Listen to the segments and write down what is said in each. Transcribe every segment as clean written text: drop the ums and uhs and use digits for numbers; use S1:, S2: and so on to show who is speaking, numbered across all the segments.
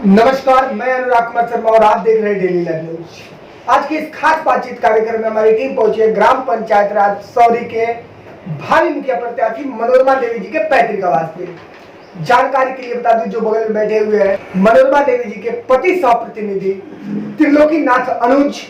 S1: नमस्कार, मैं अनुराग कुमार शर्मा और आप देख रहे हैं डेली लाइव न्यूज। आज के इस खास बातचीत कार्यक्रम में हमारी टीम पहुंची है ग्राम पंचायत राज सौरी के भावी मुखिया प्रत्याशी मनोरमा देवी जी के पैतृक आवास पे। जानकारी के लिए बता दूं, जो बगल में बैठे हुए हैं मनोरमा देवी जी के पति सह प्रतिनिधि त्रिलोकी नाथ अनुज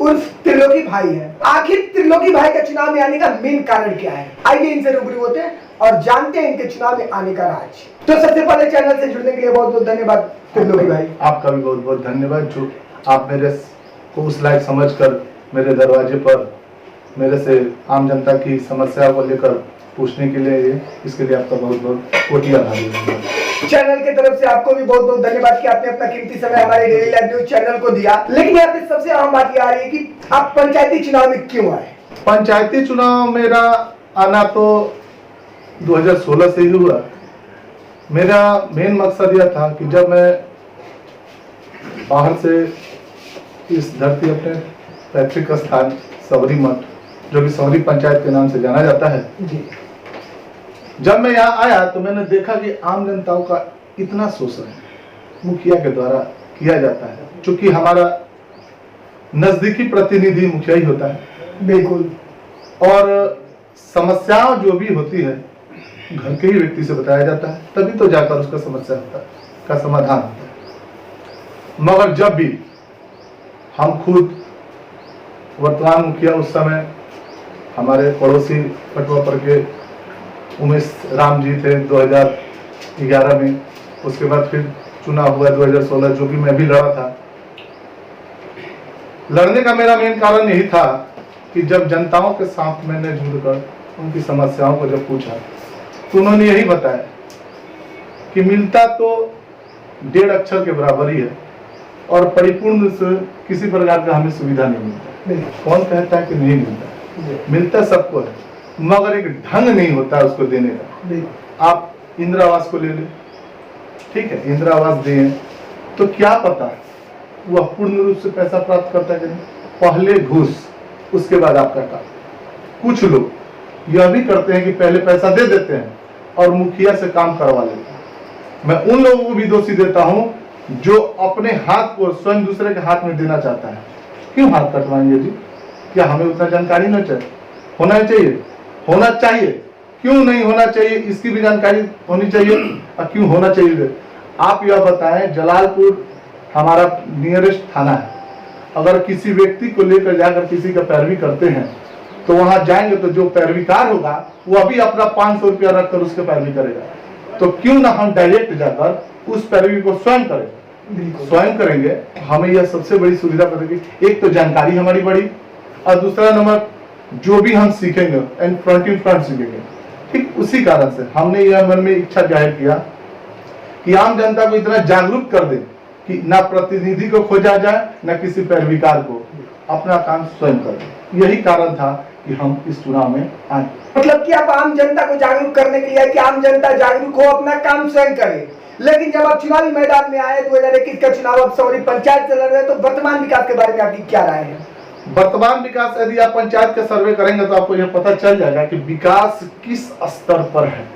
S1: उर्फ त्रिलोकी भाई है। आखिर त्रिलोकी भाई का चुनाव में आने का मेन कारण क्या है, आइए इनसे रूबरू होते हैं और जानते हैं इनके चुनाव में आने का राज। तो सबसे पहले चैनल से जुड़ने के लिए बहुत बहुत धन्यवाद त्रिलोकी भाई।
S2: आपका भी बहुत बहुत धन्यवाद जो आप मेरे को उस लायक समझकर मेरे दरवाजे पर मेरे से आम जनता की समस्या को लेकर पूछने के लिए, इसके लिए आपका बहुत बहुत कोटि आभार।
S1: चैनल की तरफ से आपको भी बहुत बहुत धन्यवाद कि आपने अपना कीमती समय हमारे डेली लाइव न्यूज चैनल को दिया। लेकिन यहाँ पे सबसे अहम बात यह आ रही है कि आप पंचायती चुनाव में क्यों आए?
S2: पंचायती चुनाव मेरा आना तो 2016 से ही हुआ। मेरा मेन मकसद यह था कि जब मैं बाहर से इस धरती अपने पैतृक स्थान सौरी मठ, जो कि सौरी पंचायत के नाम से जाना जाता है, जब मैं यहाँ आया तो मैंने देखा कि आम जनताओं का इतना शोषण मुखिया के द्वारा किया जाता है। चूंकि हमारा नजदीकी प्रतिनिधि मुखिया ही होता है,
S1: बिल्कुल, और
S2: समस्याओं जो भी होती है घर के ही व्यक्ति से बताया जाता है, तभी तो जाकर उसका समस्या का समाधान होता है। मगर जब भी हम खुद वर्तमान मुखिया, उस समय हमारे पड़ोसी पटवापर के उमेश राम जी थे 2011 में, उसके बाद फिर चुनाव हुआ 2016, जो कि मैं भी लड़ा था। लड़ने का मेरा मेन कारण यही था कि जब जनताओं के साथ मैंने जुड़कर उनकी समस्याओं को जब पूछा तो उन्होंने यही बताया कि मिलता तो 1.5 अक्षर के बराबर ही है और परिपूर्ण से किसी प्रकार का हमें सुविधा नहीं मिलता। कौन कहता है कि नहीं मिलता? मिलता सबको है, मगर एक ढंग नहीं होता उसको देने का। आप इंदिरा आवास को ले लें, ठीक है, इंदिरा आवास दिए तो क्या पता वह पूर्ण रूप से पैसा प्राप्त करता है कि नहीं। पहले घूस, उसके बाद आपका काम। कुछ लोग यह भी करते हैं कि पहले पैसा दे देते हैं और मुखिया से काम करवा लेते हैं। मैं उन लोगों को भी दोषी देता हूं जो अपने हाथ को स्वयं दूसरे के हाथ में देना चाहता है। क्यों हाथ कटवाएंगे जी? क्या हमें उतना जानकारी नहीं चाहिए? होना चाहिए, होना चाहिए। क्यों नहीं होना चाहिए, इसकी भी जानकारी होनी चाहिए। और क्यों होना चाहिए, आप यह बताएं। जलालपुर हमारा नियरेस्ट थाना है। अगर किसी व्यक्ति को लेकर जाकर किसी का पैरवी करते हैं तो वहां जाएंगे तो जो पैरवीकार होगा वो अभी अपना 500 रुपया रखकर उसके पैरवी करेगा। तो क्यों ना हम डायरेक्ट जाकर उस पैरवी को स्वयं करें? स्वयं करेंगे, हमें यह सबसे बड़ी सुविधा पड़ेगी। एक तो जानकारी हमारी बढ़ी और दूसरा नंबर जो भी हम सीखेंगे एंड फ्रंट सीखेंगे। ठीक उसी कारण से हमने यह मन में इच्छा जाहिर किया कि आम जनता को इतना जागरूक कर दे कि ना प्रतिनिधि को खोजा जाए ना किसी पैरवीकार को, अपना काम स्वयं कर दे। यही कारण था कि हम इस चुनाव में आए।
S1: मतलब कि आप आम जनता को जागरूक करने के लिए कि आम जनता जागरूक हो, अपना काम स्वयं करे। लेकिन जब आप चुनावी मैदान में आए, 2021 का चुनाव अब सौरी पंचायत से लड़ रहे हैं, तो वर्तमान विकास के बारे में आपकी क्या राय है?
S2: वर्तमान विकास, यदि आप पंचायत का सर्वे करेंगे तो आपको यह पता चल जाएगा कि विकास किस स्तर पर है।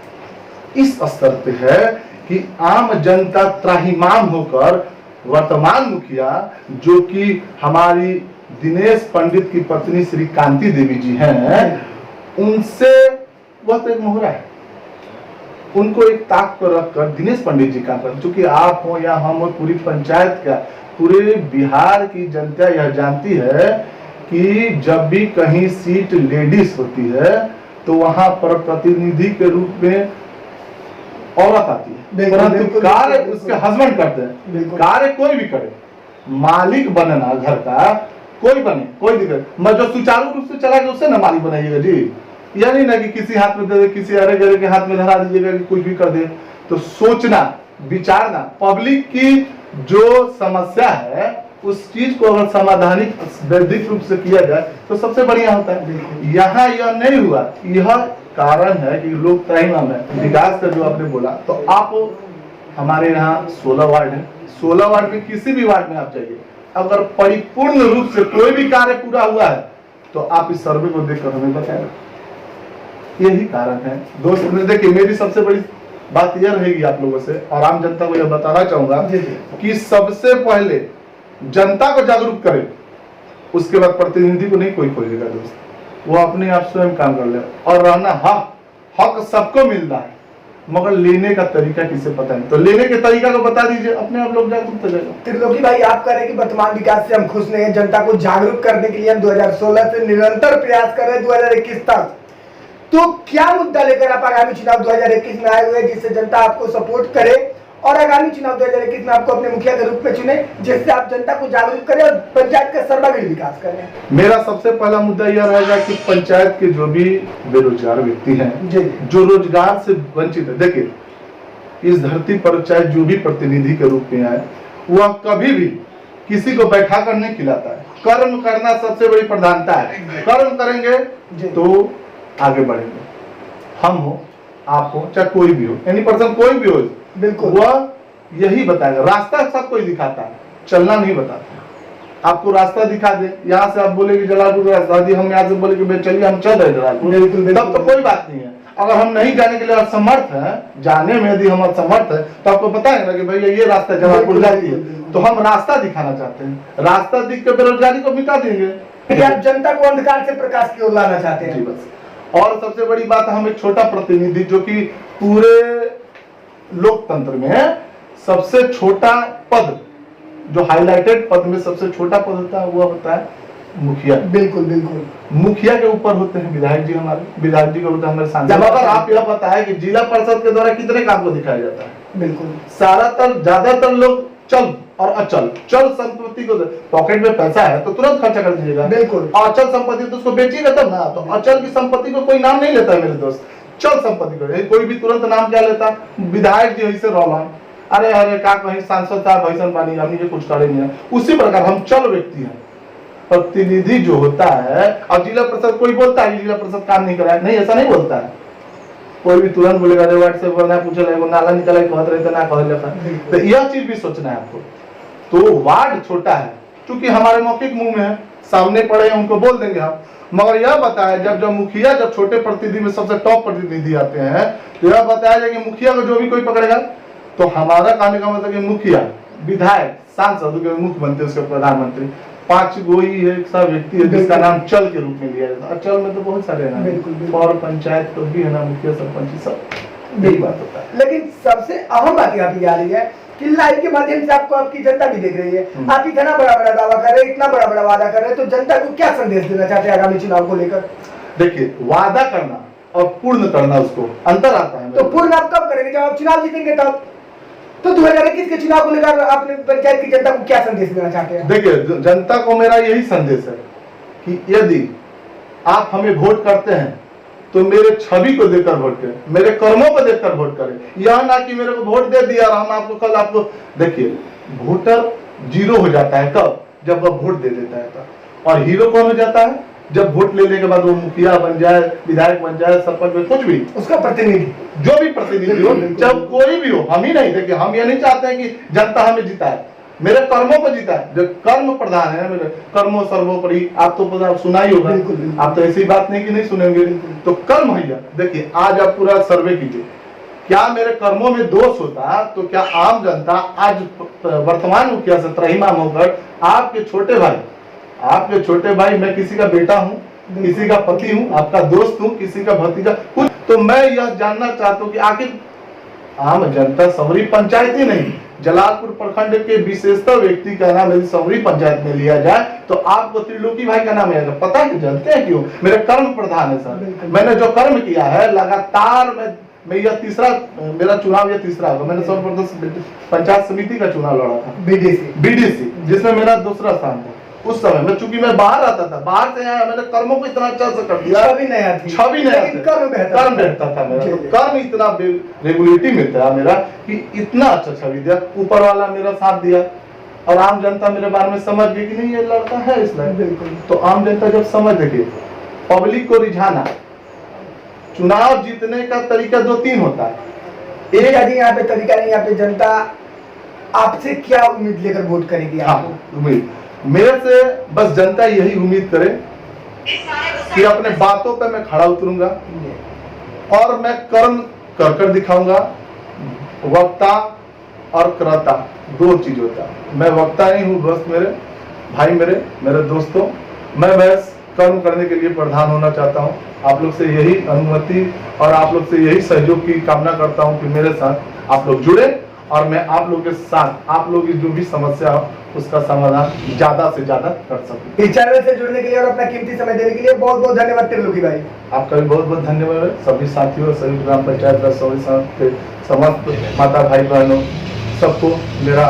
S2: इस स्तर पे है कि आम जनता त्राहिमाम होकर वर्तमान मुखिया, जो कि हमारी दिनेश पंडित की पत्नी श्री कांति देवी जी हैं, उनसे वह तो एक मोहरा है। उनको एक ताक पर रखकर दिनेश पंडित जी का, चूंकि आप हो या हम हो, पूरी पंचायत का, पूरे बिहार की जनता यह जानती है कि जब भी कहीं सीट लेडीज होती है तो वहां पर प्रतिनिधि के रूप में औरत आती है, परंतु कार्य उसके हस्बैंड करते हैं। कार्य कोई भी करे, मालिक बनना घर का कोई बने, कोई दिक्कत, मैं जो सुचारू रूप से चला गया उससे ना मालिक बनाइएगा जी। या नहीं ना कि किसी हाथ में दे दे, किसी अरे गरे के हाथ में धरा दीजिएगा कि कुछ भी कर दे। तो सोचना, विचारना, पब्लिक की जो समस्या है उस चीज को अगर समाधानिक वैधिक रूप से किया जाए तो सबसे बढ़िया होता है। यहाँ यह नहीं हुआ, यह कारण है कि लोग त्राहिमाम है। विकास का जो आपने बोला, तो आप हमारे यहाँ 16 वार्ड है, 16 वार्ड में किसी भी वार्ड में आप जाइए, अगर परिपूर्ण रूप से कोई भी कार्य पूरा हुआ है तो आप इस सर्वे को देखकर हमें बताएं। यही कारण है दोस्त। देखिए, मेरी सबसे बड़ी बात यह रहेगी आप लोगों से और आम जनता को यह बताना चाहूंगा कि सबसे पहले जनता को जागरूक करें, उसके बाद प्रतिनिधि को नहीं कोई खोजेगा दोस्त, वो अपने आप स्वयं काम कर ले। और रहना हक सबको मिल रहा है, मगर लेने का तरीका किसे पता नहीं, तो लेने के तरीका को बता दीजिए, अपने आप लोग जागरूक हो जाएगा।
S1: त्रिलोकी भाई, आप कह रहे हैं कि वर्तमान विकास से हम खुश नहीं है, जनता को जागरूक करने के लिए हम 2016 से निरंतर प्रयास कर रहे हैं 2021 तक। तो क्या मुद्दा लेकर आप आगामी चुनाव 2021 में आए हुए हैं जिससे जनता आपको सपोर्ट करे और आगामी चुनाव 2021 में आपको अपने मुखिया के रूप में चुने, जिससे आप जनता को जागरूक करें और पंचायत का सर्वांगीण विकास करें?
S2: मेरा सबसे पहला मुद्दा यह रहेगा कि पंचायत के जो भी बेरोजगार व्यक्ति हैं, जो रोजगार से वंचित है, देखिए इस धरती पर चाहे जो भी प्रतिनिधि के रूप में आए, वह कभी भी किसी को बैठा कर नहीं खिलाता है। कर्म करना सबसे बड़ी प्रधानता है, कर्म करेंगे तो आगे बढ़ेंगे। हम हो, आप हो, चाहे कोई भी हो, एनी पर्सन कोई भी हो,
S1: बिल्कुल
S2: वह यही बताएगा। रास्ता सब कोई दिखाता है, चलना नहीं बताता। आपको रास्ता दिखा दे, यहाँ से आप बोले कि जलालपुर रास्ता दी, हम यहाँ से बोले कि चलिए हम चल रहे जलालपुर, तब तो कोई बात नहीं है। अगर हम नहीं जाने के लिए असमर्थ है, जाने में यदि हम असमर्थ है, तो आपको पता है ना कि भैया ये रास्ता जलालपुर जाती है, तो हम रास्ता दिखाना चाहते हैं। रास्ता दिख के बेरोजगारी को मिटा देंगे।
S1: आप जनता को अंधकार से प्रकाश की ओर लाना चाहते हैं?
S2: बस। और सबसे बड़ी बात, हम एक छोटा प्रतिनिधि जो कि पूरे लोकतंत्र में सबसे छोटा पद, जो हाईलाइटेड पद में सबसे छोटा पद होता है, वो होता है मुखिया।
S1: बिल्कुल बिल्कुल।
S2: मुखिया के ऊपर होते हैं विधायक जी, हमारे विधायक जी के होता है हमारे सांसद। जब अगर आप यह बताएं कि जिला परिषद के द्वारा कितने काम को दिखाया जाता है,
S1: बिल्कुल
S2: ज्यादातर लोग चल और अचल, चल संपत्ति को, पॉकेट में पैसा है तो तुरंत खर्चा कर दीजिएगा,
S1: बिल्कुल।
S2: अचल संपत्ति तो उसको बेचिएगा तब ना। तो अचल की संपत्ति को कोई नाम नहीं लेता है मेरे दोस्त, चल संपत्ति को कोई भी तुरंत नाम क्या लेता, विधायक जी ऐसे रौला, अरे अरे का कहीं सांसद साहब भैसन पानी हमने ये कुछ करे नहीं है। उसी प्रकार हम चल व्यक्ति हैं। प्रतिनिधि जो होता है, और जिला परिषद कोई बोलता है जिला परिषद काम नहीं कराया, नहीं ऐसा नहीं बोलता है। कोई भी तुरंत बोलेगा अरे वार्ड से बोलना पूछे लगेगा नाला निकला कहते रहे ना कह लेता। तो यह चीज भी सोचना है आपको। तो वार्ड छोटा है, क्योंकि हमारे मौखिक मुंह में है, सामने पड़े हैं उनको बोल देंगे हम। मगर यह बताया जब मुखिया, जब छोटे प्रतिनिधि में सबसे टॉप प्रतिनिधि आते हैं, तो यह बताया जाए कि मुखिया को जो भी कोई पकड़ेगा, तो हमारा कहने का मतलब कि मुखिया, विधायक, सांसद, मुख्यमंत्री, उसके प्रधानमंत्री, 5 गो ही एक सा व्यक्ति है जिसका नाम चल के रूप में लिया जाता है। चल में तो बहुत सारे नाम, और पंचायत तो भी है ना, मुखिया सरपंच सब यही बात होता है।
S1: लेकिन सबसे अहम बात यहाँ पे आ रही है कि लाइव के माध्यम से आपको आपकी जनता भी देख रही है, आप इतना बड़ा बड़ा दावा कर रहे हैं, इतना बड़ा बड़ा वादा कर रहे हैं, तो जनता को क्या संदेश देना चाहते हैं आगामी चुनाव को लेकर?
S2: देखिए, वादा करना और पूर्ण करना, उसको अंतर आता है।
S1: तो पूर्ण आप कब करेंगे? जब आप चुनाव जीतेंगे तब। तो 2021 के चुनाव को लेकर आपने पंचायत की जनता को क्या संदेश देना चाहते हैं?
S2: देखिए, जनता को मेरा यही संदेश है कि यदि आप हमें वोट करते हैं तो मेरे छवि को देखकर वोट करें, मेरे कर्मों को देखकर वोट करें। यह ना कि मेरे को वोट दे दिया और हम आपको कल आपको, देखिए वोटर जीरो हो जाता है कब? जब वह वोट दे देता है तब। और हीरो कौन हो जाता है? जब वोट लेने के बाद वो मुखिया बन जाए, विधायक बन जाए, सरपंच में कुछ भी,
S1: उसका प्रतिनिधि,
S2: जो भी प्रतिनिधि हो, जब कोई भी हो, हम ही नहीं। देखिए, हम ये नहीं चाहते हैं कि जनता हमें जिताए, मेरे कर्मों को जिताए। जो कर्म प्रधान है, मेरे कर्मों सर्वोपरि, आप तो पता सुना ही होगा, आप तो ऐसी बात नहीं कि नहीं सुनेंगे। तो कर्म भैया, देखिए आज आप पूरा सर्वे कीजिए, क्या मेरे कर्मों में दोष होता तो क्या आम जनता आज वर्तमान मुखिया से त्रहीमाम होकर आपके छोटे भाई, मैं किसी का बेटा हूँ, किसी का पति हूँ, आपका दोस्त हूँ, किसी का भतीजा कुछ, तो मैं यह जानना चाहता हूँ कि आखिर आम जनता सौरी पंचायत ही नहीं, जलालपुर प्रखंड के विशेषता व्यक्ति का नाम यदि सौरी पंचायत में लिया जाए तो आपको त्रिलोकी भाई का नाम आएगा। पता है कि जानते हैं क्यों? मेरे कर्म प्रधान है सर। मैंने जो कर्म किया है लगातार, मैं यह तीसरा, मेरा चुनाव यह तीसरा होगा। मैंने सर्वप्रथम पंचायत समिति का चुनाव लड़ा था, बीडीसी, जिसमें मेरा दूसरा स्थान था। उस समय में, चूंकि मैं बाहर आता था, बाहर से आया, मैंने कर्मों को इतना अच्छा से कर दिया,
S1: छवि नया थी,
S2: कर्म बेहतर था मेरा। तो कर्म इतना रेगुलेटिव में था मेरा कि इतना अच्छा छवि दिया, ऊपर वाला मेरा साथ दिया, और आम जनता मेरे बारे में समझ गई कि नहीं ये लड़का है इस लायक। तो आम जनता जब समझ देखिए, पब्लिक को रिझाना, चुनाव जीतने का तरीका 2-3 होता है।
S1: एक आदमी यहाँ पे तरीका नहीं, यहाँ पे जनता आपसे क्या उम्मीद लेकर वोट करेगी? आपको
S2: उम्मीद मेरे से बस जनता यही उम्मीद करे कि अपने बातों पे मैं खड़ा उतरूंगा और मैं कर्म कर दिखाऊंगा, वक्ता और क्रता दो चीज होता है। मैं वक्ता नहीं हूँ बस, मेरे भाई, मेरे दोस्तों, मैं बस कर्म करने के लिए प्रधान होना चाहता हूँ। आप लोग से यही अनुमति और आप लोग से यही सहयोग की कामना करता हूँ कि मेरे साथ आप लोग जुड़े और मैं आप लोग के साथ आप लोग की जो भी समस्या हो उसका समाधान ज्यादा से ज्यादा कर सकूं।
S1: इस चैनल से जुड़ने के लिए और अपना कीमती समय देने के लिए बहुत बहुत धन्यवाद त्रिलोकी भाई।
S2: आपका भी बहुत बहुत धन्यवाद है। सभी साथियों, सभी ग्राम पंचायत का के समस्त माता भाई बहनों सबको मेरा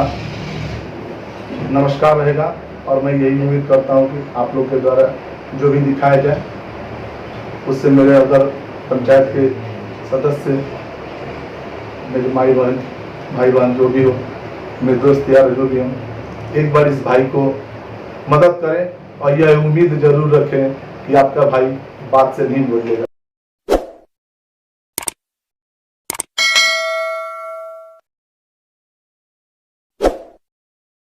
S2: नमस्कार रहेगा और मैं यही उम्मीद करता हूँ कि आप लोग के द्वारा जो भी दिखाया जाए उससे मेरे अगर पंचायत के सदस्य, मेरे माई बहन, भाई बहन जो भी हो, मेरे दोस्त यार जो भी हो, एक बार इस भाई को मदद करें और यह उम्मीद जरूर रखें कि आपका भाई बात से नहीं बोलेगा।